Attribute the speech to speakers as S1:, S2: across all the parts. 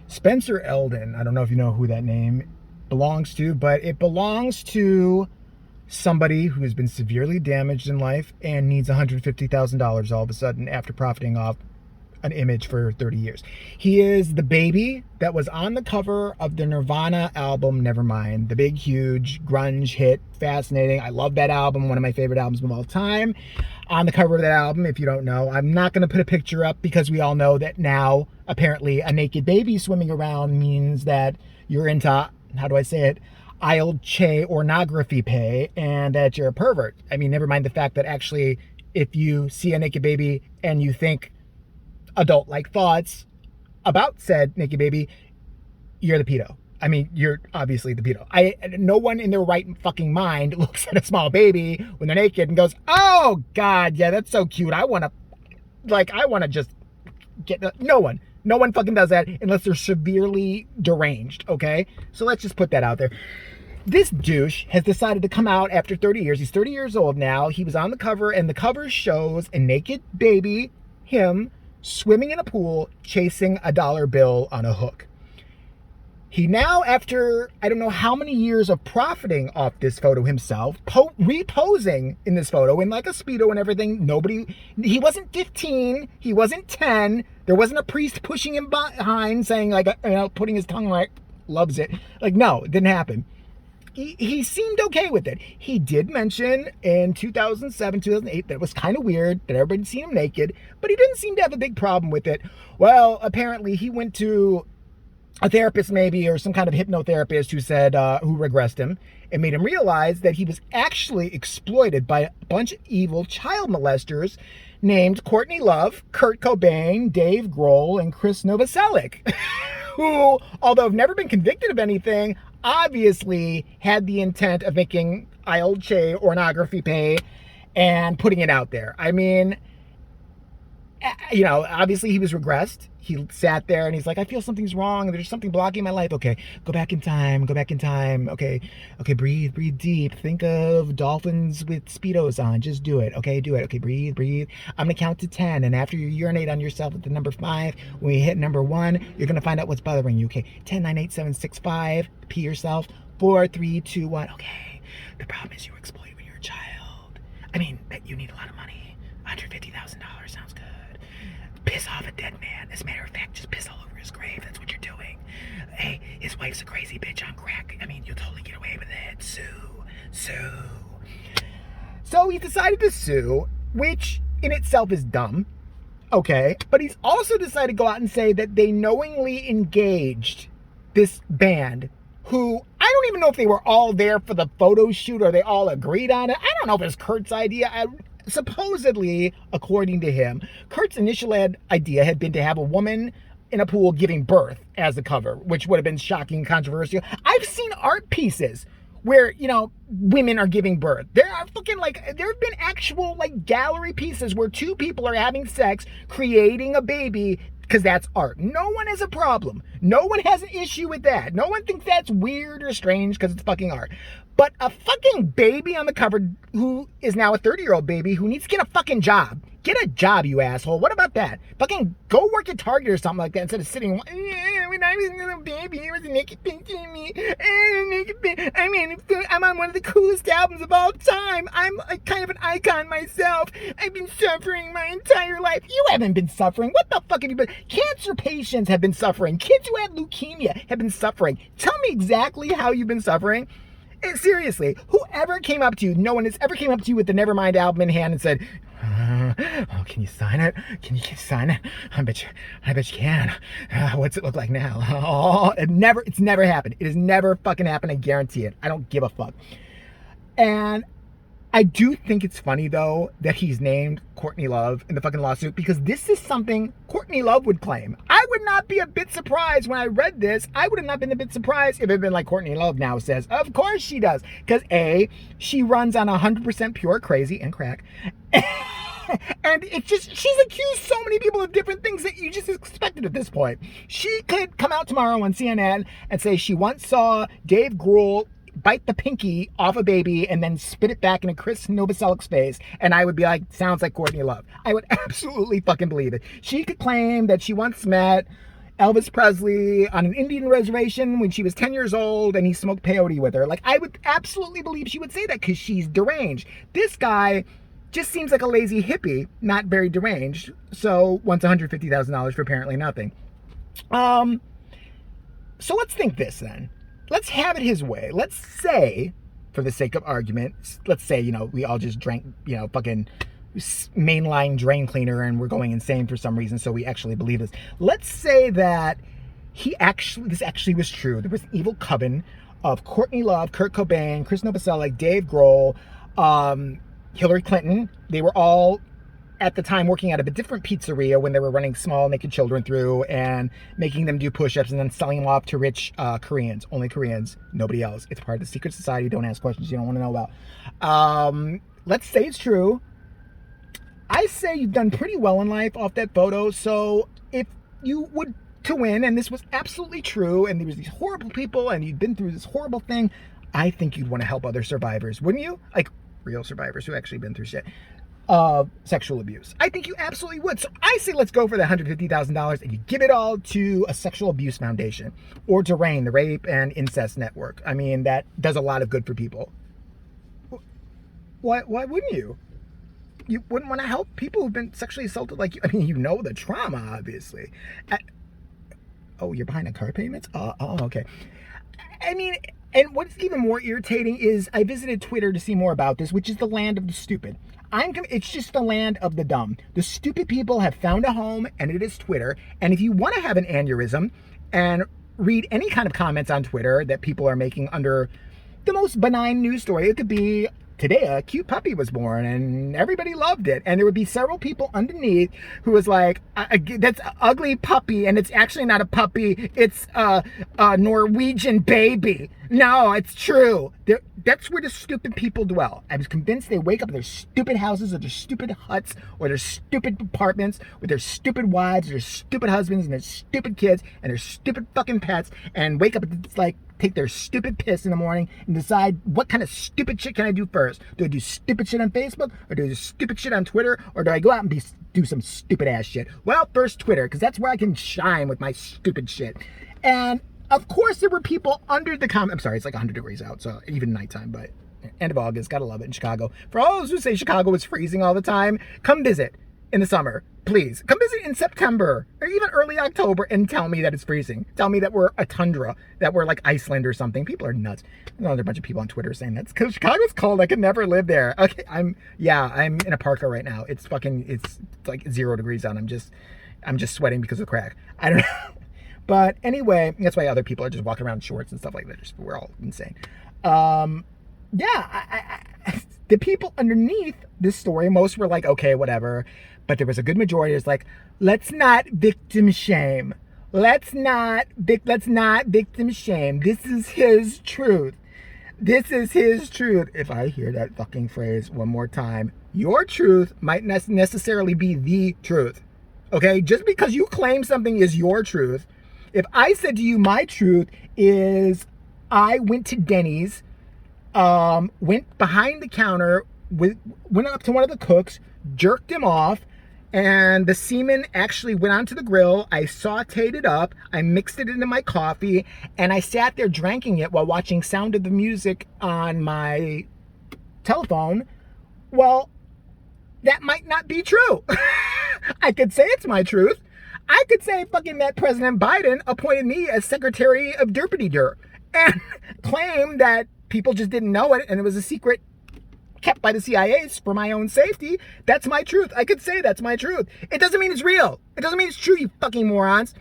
S1: Spencer Eldon, I don't know if you know who that name belongs to, but it belongs to somebody who has been severely damaged in life and needs $150,000 all of a sudden after profiting off an image for 30 years. He is the baby that was on the cover of the Nirvana album Nevermind, the big, huge grunge hit. Fascinating. I love that album, one of my favorite albums of all time. On the cover of that album, if you don't know, I'm not going to put a picture up because we all know that now, apparently, a naked baby swimming around means that you're into, how do I say it, I'll che ornography pay, and that you're a pervert. I mean, never mind the fact that actually, if you see a naked baby and you think adult-like thoughts about said naked baby, you're the pedo. I mean, you're obviously the pedo. No one in their right fucking mind looks at a small baby when they're naked and goes, "Oh God, yeah, that's so cute. I want to just get." No one fucking does that unless they're severely deranged. Okay, so let's just put that out there. This douche has decided to come out after 30 years. He's 30 years old now. He was on the cover, and the cover shows a naked baby, him, swimming in a pool, chasing a dollar bill on a hook. He now, after I don't know how many years of profiting off this photo himself, reposing in this photo in like a Speedo and everything. He wasn't 15, he wasn't 10. There wasn't a priest pushing him behind saying like, putting his tongue like, loves it. Like, no, it didn't happen. He seemed okay with it. He did mention in 2007, 2008 that it was kind of weird that everybody'd seen him naked, but he didn't seem to have a big problem with it. Well, apparently he went to a therapist maybe, or some kind of hypnotherapist who said, who regressed him and made him realize that he was actually exploited by a bunch of evil child molesters named Courtney Love, Kurt Cobain, Dave Grohl, and Chris Novoselic, who, although have never been convicted of anything, obviously had the intent of making I'll che ornography pay and putting it out there. I mean, obviously he was regressed. He sat there and he's like, I feel something's wrong. There's something blocking my life. Okay, go back in time. Okay, breathe deep. Think of dolphins with Speedos on. Just do it. Okay, do it. Okay, breathe. I'm gonna count to 10. And after you urinate on yourself at the number 5, when you hit number 1, you're gonna find out what's bothering you. Okay, 10, 9, 8, 7, 6, 5. Pee yourself. 4, 3, 2, 1. Okay, the problem is you were exploited when you were a child. I mean, you need a lot of money. $150,000 sounds good. Piss off a dead man. As a matter of fact, just piss all over his grave. That's what you're doing. Hey, his wife's a crazy bitch on crack. I mean, you'll totally get away with it. Sue. So he decided to sue, which in itself is dumb. Okay. But he's also decided to go out and say that they knowingly engaged this band who, I don't even know if they were all there for the photo shoot or they all agreed on it. I don't know if it was Kurt's idea. Supposedly, according to him, Kurt's initial idea had been to have a woman in a pool giving birth as the cover, which would have been shocking, controversial. I've seen art pieces where, women are giving birth. There have been actual gallery pieces where two people are having sex, creating a baby, because that's art. No one has a problem. No one has an issue with that. No one thinks that's weird or strange because it's fucking art. But a fucking baby on the cover who is now a 30-year-old baby who needs to get a fucking job. Get a job, you asshole. What about that? Fucking go work at Target or something like that instead of sitting, when I was a little baby, there was a naked picture of me. I mean, I'm on one of the coolest albums of all time. I'm kind of an icon myself. I've been suffering my entire life. You haven't been suffering. What the fuck have you been? Cancer patients have been suffering. Kids who have leukemia have been suffering. Tell me exactly how you've been suffering. Seriously, whoever came up to you, no one has ever came up to you with the Nevermind album in hand and said, oh, can you sign it? Can you sign it? I bet you can. What's it look like now? Oh, it's never happened. It has never fucking happened. I guarantee it. I don't give a fuck. And I do think it's funny, though, that he's named Courtney Love in the fucking lawsuit, because this is something Courtney Love would claim. I would not be a bit surprised when I read this. I would have not been a bit surprised if it had been like Courtney Love now says. Of course she does. Because A, she runs on 100% pure crazy and crack. And it's just, she's accused so many people of different things that you just expected at this point. She could come out tomorrow on CNN and say she once saw Dave Grohl bite the pinky off a baby and then spit it back in a Chris Novoselic's face, and I would be like, sounds like Courtney Love. I would absolutely fucking believe it. She could claim that she once met Elvis Presley on an Indian reservation when she was 10 years old and he smoked peyote with her. Like, I would absolutely believe she would say that because she's deranged. This guy just seems like a lazy hippie, not very deranged. So wants $150,000 for apparently nothing. So let's think this then. Let's have it his way. Let's say, for the sake of argument, let's say, we all just drank, fucking mainline drain cleaner and we're going insane for some reason, so we actually believe this. Let's say that this actually was true. There was an evil coven of Courtney Love, Kurt Cobain, Chris Novoselic, Dave Grohl, Hillary Clinton. They were all at the time working out of a different pizzeria when they were running small naked children through and making them do push-ups and then selling them off to rich Koreans. Only Koreans, nobody else. It's part of the secret society. Don't ask questions you don't want to know about. Let's say it's true. I say you've done pretty well in life off that photo. So if you would to win, and this was absolutely true, and there was these horrible people, and you'd been through this horrible thing, I think you'd want to help other survivors, wouldn't you? Like real survivors who actually been through shit. Sexual abuse. I think you absolutely would. So I say let's go for the $150,000 and you give it all to a sexual abuse foundation or to RAINN, the Rape and Incest Network. I mean, that does a lot of good for people. Why wouldn't you? You wouldn't want to help people who've been sexually assaulted like you. I mean, the trauma, obviously. Oh, you're behind on car payments? Oh, okay. I mean, and what's even more irritating is I visited Twitter to see more about this, which is the land of the stupid. It's just the land of the dumb. The stupid people have found a home, and it is Twitter. And if you want to have an aneurysm and read any kind of comments on Twitter that people are making under the most benign news story, it could be, today a cute puppy was born and everybody loved it. And there would be several people underneath who was like, that's an ugly puppy and it's actually not a puppy, it's a Norwegian baby. No, it's true. That's where the stupid people dwell. I was convinced they wake up in their stupid houses or their stupid huts or their stupid apartments with their stupid wives, or their stupid husbands and their stupid kids and their stupid fucking pets and wake up and take their stupid piss in the morning and decide what kind of stupid shit can I do first. Do I do stupid shit on Facebook or do I do stupid shit on Twitter or do I go out and do some stupid ass shit? Well, first Twitter, because that's where I can shine with my stupid shit. And of course there were people under the comment. I'm sorry, it's like 100 degrees out, so even nighttime, but end of August, gotta love it in Chicago. For all those who say Chicago is freezing all the time, come visit in the summer. Please, come visit in September or even early October and tell me that it's freezing. Tell me that we're a tundra, that we're like Iceland or something. People are nuts. There's a bunch of people on Twitter saying that's because Chicago's cold. I could never live there. Okay, I'm in a parka right now. It's like 0 degrees out. I'm just sweating because of crack. I don't know. But anyway, that's why other people are just walking around in shorts and stuff like that. We're all insane. The people underneath this story, most were like, okay, whatever. But there was a good majority that's like, let's not victim shame. Let's not victim shame. This is his truth. This is his truth. If I hear that fucking phrase one more time, your truth might not necessarily be the truth. Okay? Just because you claim something is your truth. If I said to you, my truth is I went to Denny's, went behind the counter, went up to one of the cooks, jerked him off, and the semen actually went onto the grill. I sauteed it up, I mixed it into my coffee, and I sat there drinking it while watching Sound of the Music on my telephone. Well, that might not be true. I could say it's my truth. I could say fucking that President Biden appointed me as Secretary of Derpity-Derp and claim that people just didn't know it and it was a secret kept by the CIA for my own safety. That's my truth. I could say that's my truth. It doesn't mean it's real. It doesn't mean it's true, you fucking morons.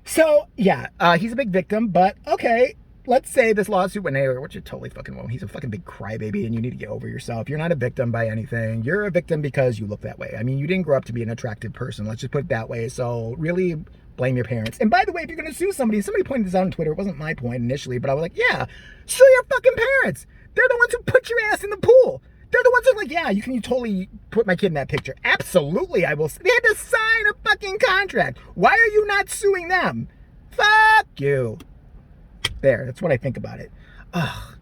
S1: So, yeah, he's a big victim, but okay, let's say this lawsuit went anywhere, which it totally fucking won't. He's a fucking big crybaby and you need to get over yourself. You're not a victim by anything. You're a victim because you look that way. I mean, you didn't grow up to be an attractive person. Let's just put it that way. So really blame your parents. And by the way, if you're going to sue somebody pointed this out on Twitter. It wasn't my point initially, but I was like, yeah, sue your fucking parents. They're the ones who put your ass in the pool. They're the ones who are like, yeah, you totally put my kid in that picture. Absolutely, I will. They had to sign a fucking contract. Why are you not suing them? Fuck you. There, that's what I think about it. Ugh.